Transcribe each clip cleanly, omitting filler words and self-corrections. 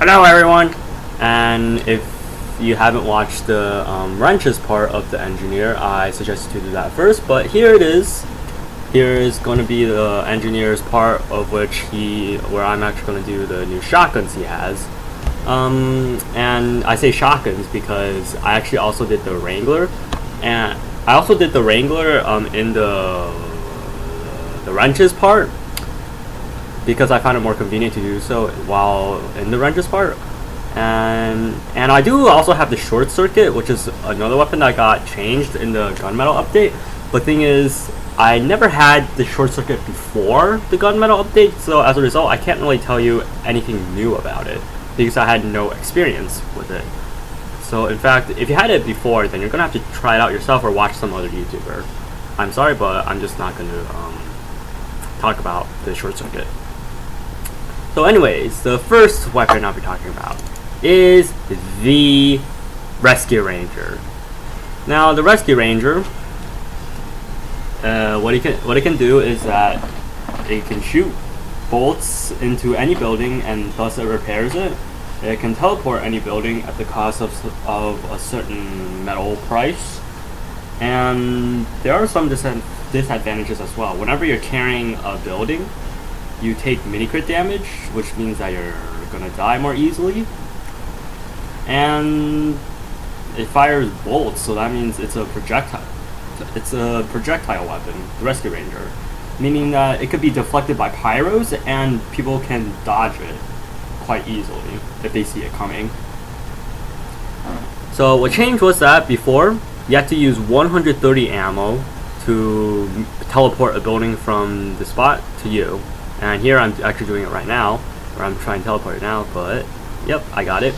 Hello everyone! And if you haven't watched the wrenches part of the engineer, I suggest you to do that first, but here it is. Here is going to be the engineer's part of where I'm actually going to do the new shotguns he has. And I say shotguns because I actually also did the Wrangler, and I also did the Wrangler in the wrenches part, because I found it more convenient to do so while in the wrenches part. And I do also have the short circuit, which is another weapon that got changed in the gunmetal update. But thing is, I never had the short circuit before the gunmetal update, so as a result I can't really tell you anything new about it because I had no experience with it. So in fact, if you had it before, then you're gonna have to try it out yourself or watch some other YouTuber. I'm sorry, but I'm just not gonna talk about the short circuit. So anyways, the first weapon I'll be talking about is the Rescue Ranger. Now the Rescue Ranger, what it can do is that it can shoot bolts into any building and thus it repairs it. It can teleport any building at the cost of a certain metal price. And there are some disadvantages as well. Whenever you're carrying a building, you take mini crit damage, which means that you're gonna die more easily. And it fires bolts, so that means it's a projectile. It's a projectile weapon, the Rescue Ranger, meaning that it could be deflected by pyros and people can dodge it quite easily if they see it coming. So what changed was that before you had to use 130 ammo to teleport a building from the spot to you. And here I'm actually doing it right now, where I'm trying to teleport it now, but yep, I got it.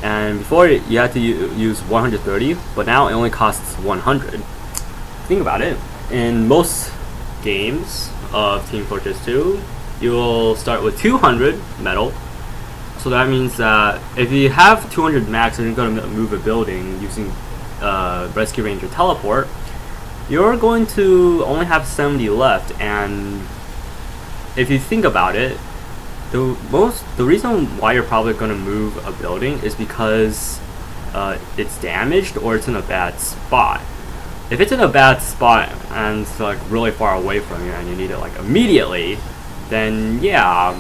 And before you had to use 130, but now it only costs 100. Think about it, in most games of Team Fortress 2, you will start with 200 metal. So that means that if you have 200 max and you're going to move a building using Rescue Ranger teleport, you're going to only have 70 left. And if you think about it, the reason why you're probably going to move a building is because it's damaged or it's in a bad spot. If it's in a bad spot and it's like really far away from you and you need it like immediately, then yeah,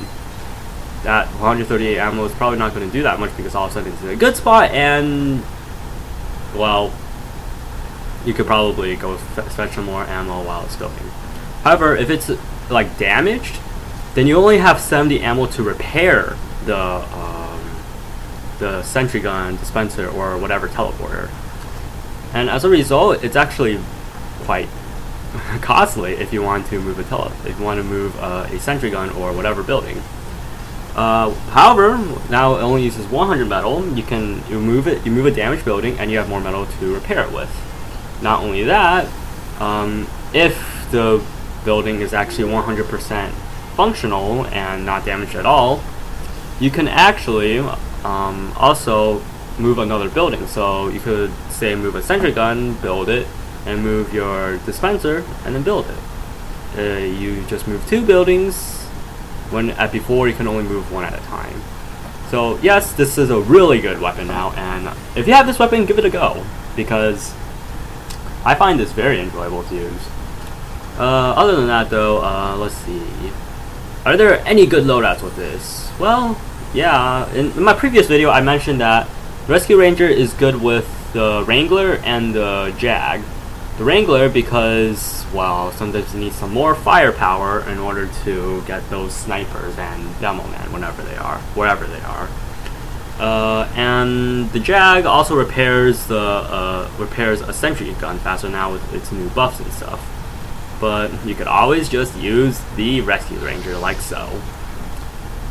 that 138 ammo is probably not going to do that much because all of a sudden it's in a good spot and, well, you could probably go fetch some more ammo while it's building. However, if it's like damaged, then you only have 70 ammo to repair the sentry gun, dispenser, or whatever teleporter. And as a result, it's actually quite costly if you want to move a sentry gun or whatever building. However, now it only uses 100 metal. You move a damaged building, and you have more metal to repair it with. Not only that, if the building is actually 100% functional and not damaged at all, you can actually also move another building. So you could say move a sentry gun, build it, and move your dispenser, and then build it. You just move two buildings, when before you can only move one at a time. So yes, this is a really good weapon now, and if you have this weapon, give it a go, because I find this very enjoyable to use. Other than that though, let's see. Are there any good loadouts with this? Well, yeah, in my previous video I mentioned that Rescue Ranger is good with the Wrangler and the Jag. The Wrangler because, well, sometimes you need some more firepower in order to get those snipers and demo men wherever they are. And the Jag also repairs a sentry gun faster now with its new buffs and stuff. But you could always just use the Rescue Ranger like so.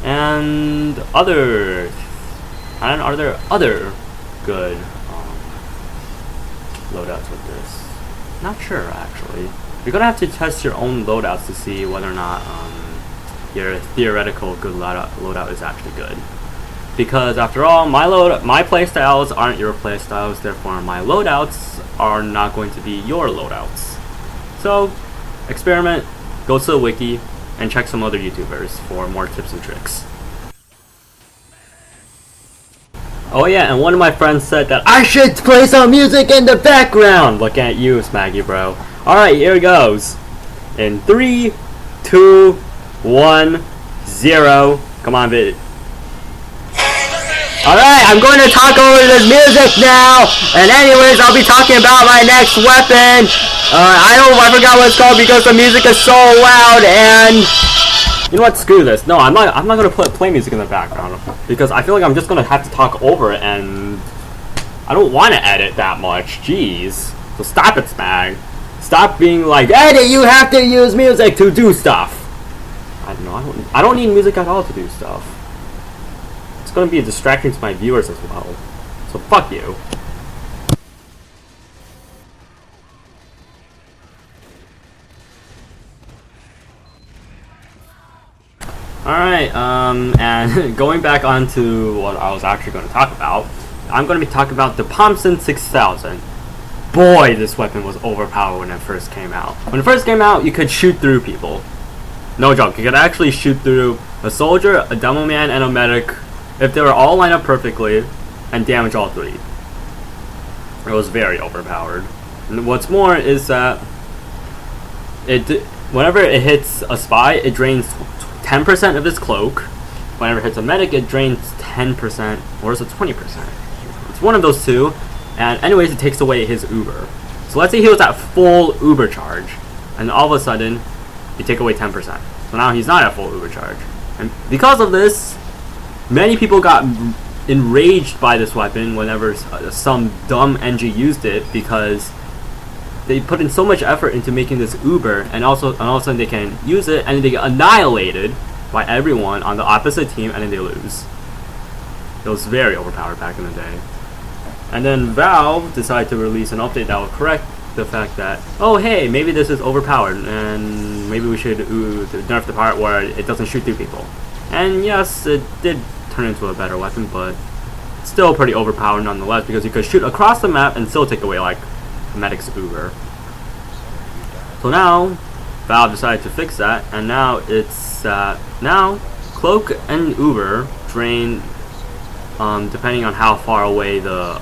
And are there other good loadouts with this? Not sure actually. You're gonna have to test your own loadouts to see whether or not your theoretical good loadout is actually good. Because after all, my playstyles aren't your playstyles, therefore my loadouts are not going to be your loadouts. So experiment, go to the wiki, and check some other YouTubers for more tips and tricks. Oh yeah, and one of my friends said that I should play some music in the background. Look at you, Smaggy bro. Alright, here it goes. In 3, 2, 1, 0. Come on, bit. Alright, I'm going to talk over this music now. And anyways, I'll be talking about my next weapon. I forgot what it's called because the music is so loud. And you know what? Screw this. No, I'm not gonna play music in the background because I feel like I'm just gonna have to talk over it, and I don't want to edit that much. Jeez. So stop it, Smag. Stop being like, edit. You have to use music to do stuff. I don't know. I don't need music at all to do stuff. It's gonna be a distraction to my viewers as well. So fuck you. Alright, and going back onto what I was actually going to talk about, I'm going to be talking about the Thompson 6000. Boy, this weapon was overpowered when it first came out. When it first came out, you could shoot through people. No joke, you could actually shoot through a soldier, a demo man, and a medic if they were all lined up perfectly, and damage all three. It was very overpowered. And what's more is that whenever it hits a spy, it drains 10% of his cloak. Whenever it hits a medic, it drains 10%, or is it 20%? It's one of those two. And anyways, it takes away his Uber. So let's say he was at full Uber charge, and all of a sudden, you take away 10%. So now he's not at full Uber charge. And because of this, many people got enraged by this weapon whenever some dumb NG used it, because they put in so much effort into making this Uber, and all of a sudden they can use it, and then they get annihilated by everyone on the opposite team, and then they lose. It was very overpowered back in the day. And then Valve decided to release an update that will correct the fact that, oh hey, maybe this is overpowered, and maybe we should nerf the part where it doesn't shoot through people. And yes, it did turn into a better weapon, but it's still pretty overpowered nonetheless, because you could shoot across the map and still take away like medic's Uber. So now Valve decided to fix that, and now it's now cloak and Uber drain depending on how far away the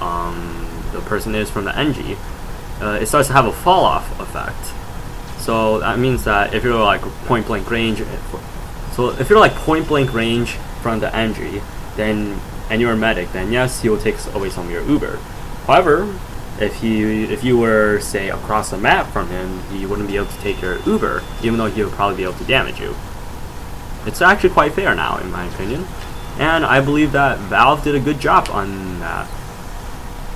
person is from the NG. It starts to have a fall off effect. So that means that if you're like point blank range, from the NG, then and you're a medic, then yes, he will take away some of your Uber. However, if you were, say, across the map from him, he wouldn't be able to take your Uber, even though he would probably be able to damage you. It's actually quite fair now, in my opinion. And I believe that Valve did a good job on that,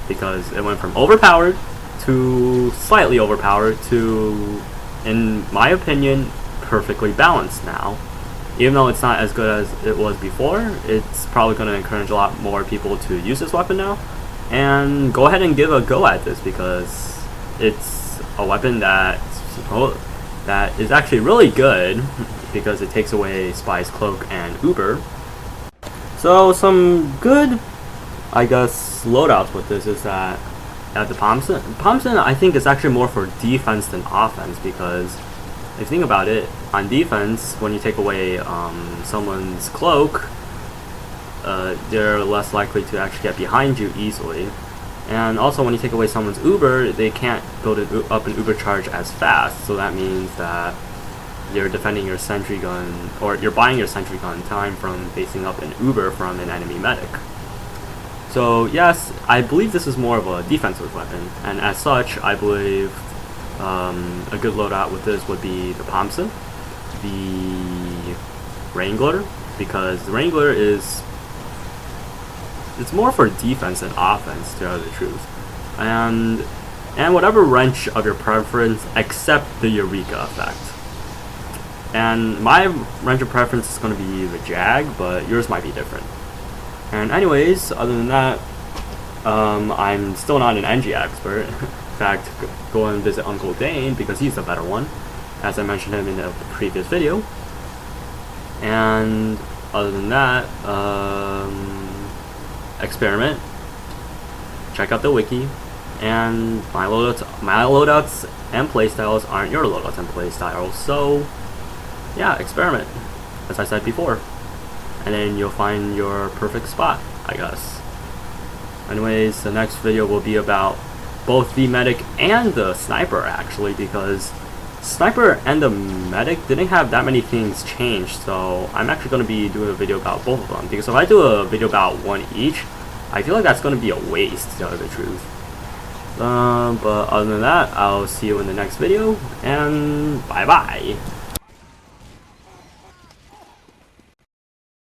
because it went from overpowered to slightly overpowered to, in my opinion, perfectly balanced now. Even though it's not as good as it was before, it's probably going to encourage a lot more people to use this weapon now. And go ahead and give a go at this, because it's a weapon that is actually really good, because it takes away Spy's cloak and Uber. So some good, I guess, loadouts with this is that at the Thompson I think is actually more for defense than offense, because if you think about it, on defense, when you take away someone's cloak, they're less likely to actually get behind you easily. And also, when you take away someone's Uber, they can't build up an Uber charge as fast. So that means that you're defending your sentry gun, or you're buying your sentry gun time from facing up an Uber from an enemy medic. So yes, I believe this is more of a defensive weapon, and as such, I believe a good loadout with this would be the Thompson, the Wrangler, because the Wrangler it's more for defense than offense, to tell the truth. And whatever wrench of your preference, except the Eureka effect. And my wrench of preference is going to be the Jag, but yours might be different. And anyways, other than that, I'm still not an NG expert. In fact, go and visit Uncle Dane, because he's the better one, as I mentioned him in the previous video. And other than that, experiment, check out the wiki, and my loadouts and playstyles aren't your loadouts and playstyles, so yeah, experiment, as I said before, and then you'll find your perfect spot, I guess. Anyways, the next video will be about both the medic and the sniper actually, because sniper and the medic didn't have that many things changed, so I'm actually going to be doing a video about both of them, because if I do a video about one each, I feel like that's going to be a waste, to tell you the truth. But other than that, I'll see you in the next video, and bye bye.